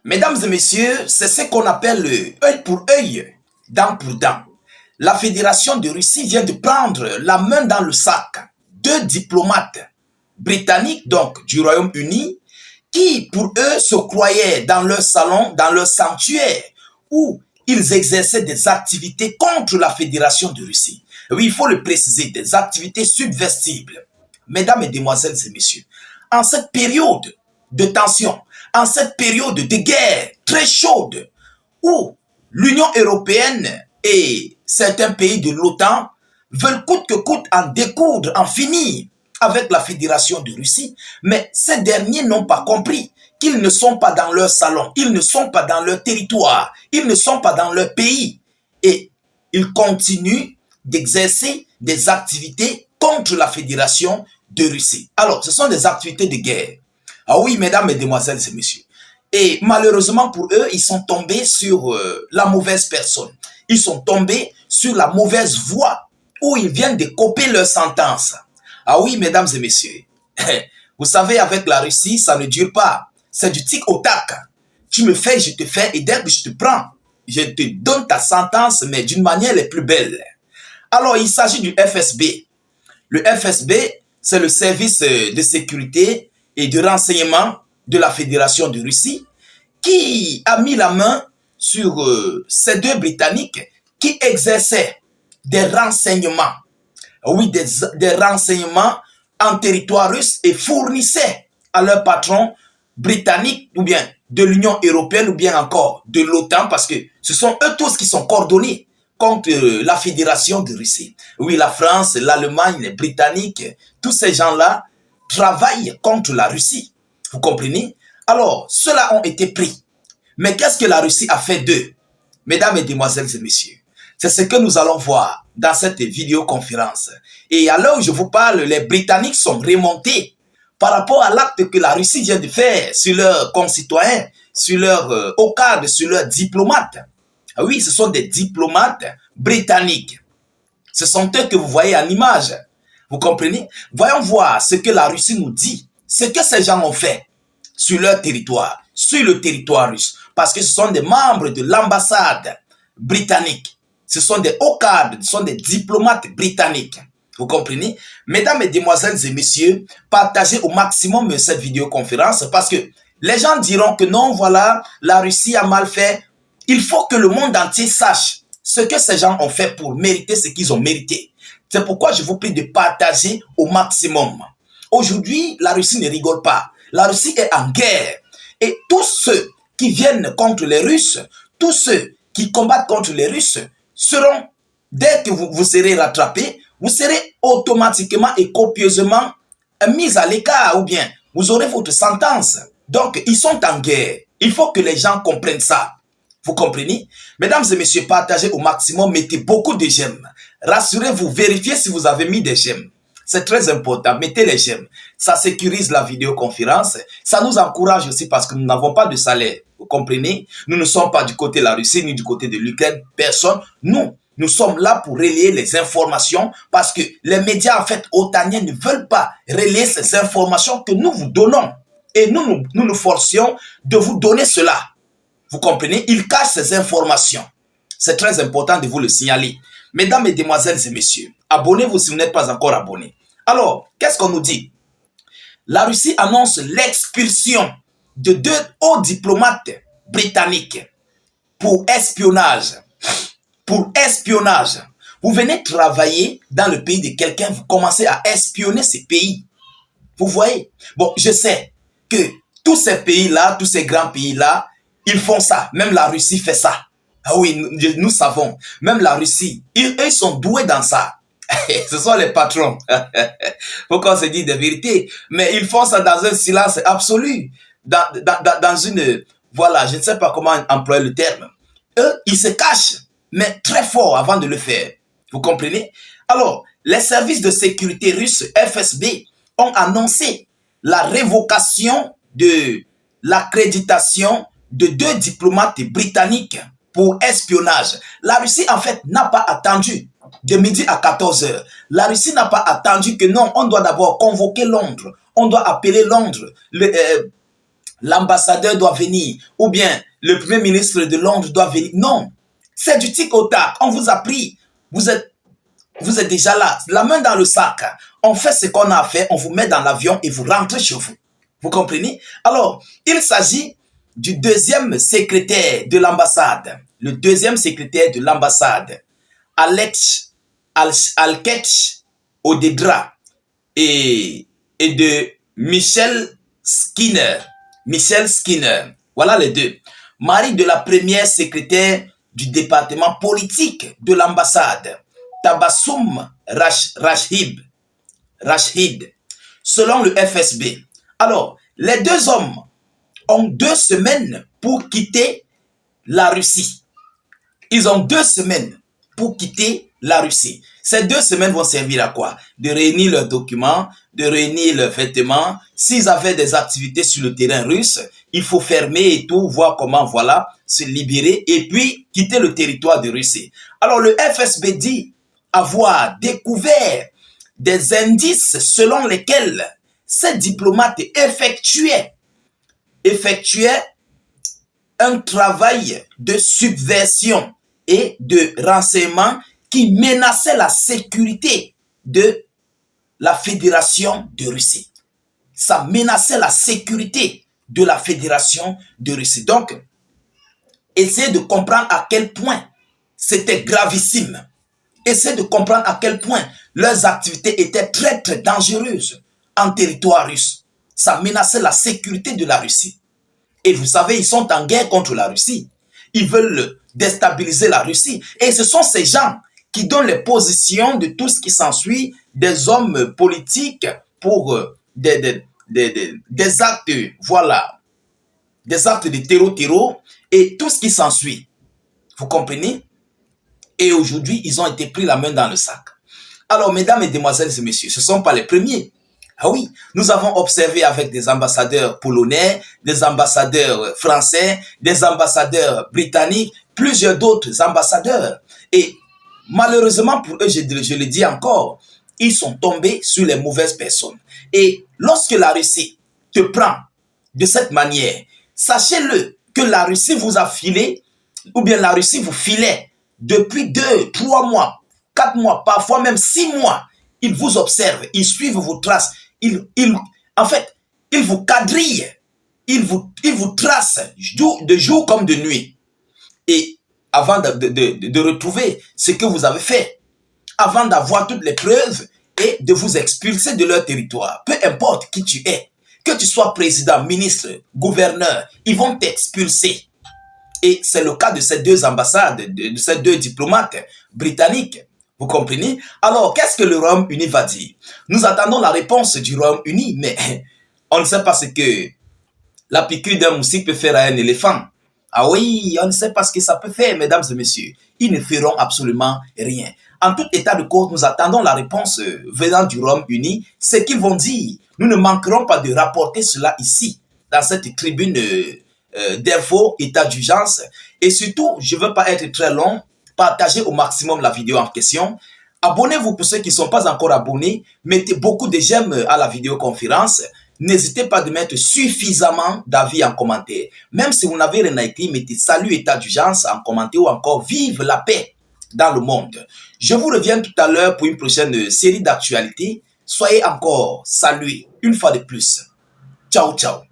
Mesdames et messieurs, c'est ce qu'on appelle le œil pour œil, dent pour dent. La Fédération de Russie vient de prendre la main dans le sac. Deux diplomates britanniques, donc du Royaume-Uni, qui pour eux se croyaient dans leur salon, dans leur sanctuaire, où ils exerçaient des activités contre la Fédération de Russie. Oui, il faut le préciser, des activités subversibles. Mesdames, Mesdemoiselles et messieurs, en cette période de tension, en cette période de guerre très chaude, où l'Union européenne et certains pays de l'OTAN veulent coûte que coûte en découdre, en finir avec la Fédération de Russie, mais ces derniers n'ont pas compris qu'ils ne sont pas dans leur salon, ils ne sont pas dans leur territoire, ils ne sont pas dans leur pays. Et ils continuent d'exercer des activités contre la Fédération de Russie. Alors, ce sont des activités de guerre. Ah oui, mesdames, mesdemoiselles et messieurs. Et malheureusement pour eux, ils sont tombés sur la mauvaise personne. Ils sont tombés sur la mauvaise voie où ils viennent de copier leur sentence. Ah oui, mesdames et messieurs. Vous savez, avec la Russie, ça ne dure pas. C'est du tic au tac. Tu me fais, je te fais, et dès que je te prends, je te donne ta sentence, mais d'une manière les plus belle. Alors, il s'agit du FSB. Le FSB, c'est le service de sécurité et de renseignement de la Fédération de Russie qui a mis la main sur ces deux Britanniques qui exerçaient des renseignements. Oui, des renseignements en territoire russe et fournissaient à leurs patrons britanniques ou bien de l'Union européenne ou bien encore de l'OTAN parce que ce sont eux tous qui sont coordonnés contre la Fédération de Russie. Oui, la France, l'Allemagne, les Britanniques, tous ces gens-là travaillent contre la Russie. Vous comprenez? Alors, ceux-là ont été pris. Mais qu'est-ce que la Russie a fait d'eux? Mesdames, Mesdemoiselles et messieurs, c'est ce que nous allons voir dans cette vidéoconférence. Et à l'heure où je vous parle, les Britanniques sont remontés par rapport à l'acte que la Russie vient de faire sur leurs concitoyens, sur leurs hauts cadres, sur leurs diplomates. Ah oui, ce sont des diplomates britanniques. Ce sont eux que vous voyez en image. Vous comprenez? Voyons voir ce que la Russie nous dit, ce que ces gens ont fait sur leur territoire, sur le territoire russe. Parce que ce sont des membres de l'ambassade britannique. Ce sont des hauts cadres, ce sont des diplomates britanniques. Vous comprenez? Mesdames, Mesdemoiselles et messieurs, partagez au maximum cette vidéoconférence parce que les gens diront que non, voilà, la Russie a mal fait. Il faut que le monde entier sache ce que ces gens ont fait pour mériter ce qu'ils ont mérité. C'est pourquoi je vous prie de partager au maximum. Aujourd'hui, la Russie ne rigole pas. La Russie est en guerre. Et tous ceux qui viennent contre les Russes, tous ceux qui combattent contre les Russes, seront, dès que vous serez rattrapés, vous serez automatiquement et copieusement mis à l'écart ou bien vous aurez votre sentence. Donc, ils sont en guerre. Il faut que les gens comprennent ça. Vous comprenez? Mesdames et messieurs, partagez au maximum, mettez beaucoup de j'aime. Rassurez-vous, vérifiez si vous avez mis des j'aime. C'est très important, mettez les j'aime. Ça sécurise la vidéoconférence. Ça nous encourage aussi parce que nous n'avons pas de salaire. Vous comprenez? Nous ne sommes pas du côté de la Russie ni du côté de l'Ukraine. Personne. Nous sommes là pour relayer les informations parce que les médias, en fait, otaniens ne veulent pas relayer ces informations que nous vous donnons. Et nous nous forcions de vous donner cela. Vous comprenez? Ils cachent ces informations. C'est très important de vous le signaler. Mesdames, Mesdemoiselles et messieurs, abonnez-vous si vous n'êtes pas encore abonné. Alors, qu'est-ce qu'on nous dit? La Russie annonce l'expulsion de deux hauts diplomates britanniques pour espionnage. Pour espionnage. Vous venez travailler dans le pays de quelqu'un, vous commencez à espionner ces pays. Vous voyez? Bon, je sais que tous ces pays-là, tous ces grands pays-là, ils font ça. Même la Russie fait ça. Ah oui, nous savons. Même la Russie, ils sont doués dans ça. Ce sont les patrons. Faut qu'on se dise des vérités. Mais ils font ça dans un silence absolu. Dans une... Voilà, je ne sais pas comment employer le terme. Eux, ils se cachent, mais très fort avant de le faire. Vous comprenez? Alors, les services de sécurité russes, FSB, ont annoncé la révocation de l'accréditation de deux diplomates britanniques pour espionnage. La Russie, en fait, n'a pas attendu de midi à 14 h. La Russie n'a pas attendu que non, on doit d'abord convoquer Londres. On doit appeler Londres, l'ambassadeur doit venir, ou bien le premier ministre de Londres doit venir. Non, c'est du tic au tac. On vous a pris, vous êtes déjà là, la main dans le sac. On fait ce qu'on a à faire, on vous met dans l'avion et vous rentrez chez vous. Vous comprenez? Alors, il s'agit du deuxième secrétaire de l'ambassade. Le deuxième secrétaire de l'ambassade, Alex Alketch Odedra et de Michel Skinner. Michel Skinner. Voilà les deux. Mari de la première secrétaire du département politique de l'ambassade, Tabassoum Rachid, selon le FSB. Alors, les deux hommes ont 2 semaines pour quitter la Russie. Ils ont 2 semaines pour quitter la Russie. Ces 2 semaines vont servir à quoi? De réunir leurs documents, de réunir leurs vêtements. S'ils avaient des activités sur le terrain russe, il faut fermer et tout, voir comment, voilà, se libérer et puis quitter le territoire de Russie. Alors le FSB dit avoir découvert des indices selon lesquels ces diplomates effectuaient un travail de subversion et de renseignement qui menaçait la sécurité de la Fédération de Russie. Ça menaçait la sécurité de la Fédération de Russie. Donc, essayez de comprendre à quel point c'était gravissime. Essayez de comprendre à quel point leurs activités étaient très très dangereuses en territoire russe. Ça menaçait la sécurité de la Russie. Et vous savez, ils sont en guerre contre la Russie. Ils veulent déstabiliser la Russie. Et ce sont ces gens qui donnent les positions de tout ce qui s'ensuit, des hommes politiques pour des actes, voilà, des actes de terreau et tout ce qui s'ensuit. Vous comprenez? Et aujourd'hui, ils ont été pris la main dans le sac. Alors, mesdames, mesdemoiselles et messieurs, ce ne sont pas les premiers. Ah oui, nous avons observé avec des ambassadeurs polonais, des ambassadeurs français, des ambassadeurs britanniques, plusieurs d'autres ambassadeurs. Et malheureusement pour eux, je le dis encore, ils sont tombés sur les mauvaises personnes. Et lorsque la Russie te prend de cette manière, sachez-le que la Russie vous a filé, ou bien la Russie vous filait depuis 2, 3 mois, 4 mois, parfois même 6 mois. Ils vous observent, ils suivent vos traces. En fait, ils vous quadrillent, ils vous tracent de jour comme de nuit. Et avant de retrouver ce que vous avez fait, avant d'avoir toutes les preuves et de vous expulser de leur territoire, peu importe qui tu es, que tu sois président, ministre, gouverneur, ils vont t'expulser. Et c'est le cas de ces 2 ambassades, de ces 2 diplomates britanniques. Vous comprenez? Alors, qu'est-ce que le Royaume-Uni va dire? Nous attendons la réponse du Royaume-Uni, mais on ne sait pas ce que la piqûre d'un moustique peut faire à un éléphant. Ah oui, on ne sait pas ce que ça peut faire, mesdames et messieurs. Ils ne feront absolument rien. En tout état de cause, nous attendons la réponse venant du Royaume-Uni, ce qu'ils vont dire. Nous ne manquerons pas de rapporter cela ici, dans cette tribune d'info, état d'urgence. Et surtout, je ne veux pas être très long, partagez au maximum la vidéo en question. Abonnez-vous pour ceux qui ne sont pas encore abonnés. Mettez beaucoup de j'aime à la vidéoconférence. N'hésitez pas de mettre suffisamment d'avis en commentaire. Même si vous n'avez rien écrit, mettez salut état d'urgence en commentaire ou encore vive la paix dans le monde. Je vous reviens tout à l'heure pour une prochaine série d'actualités. Soyez encore salués une fois de plus. Ciao, ciao.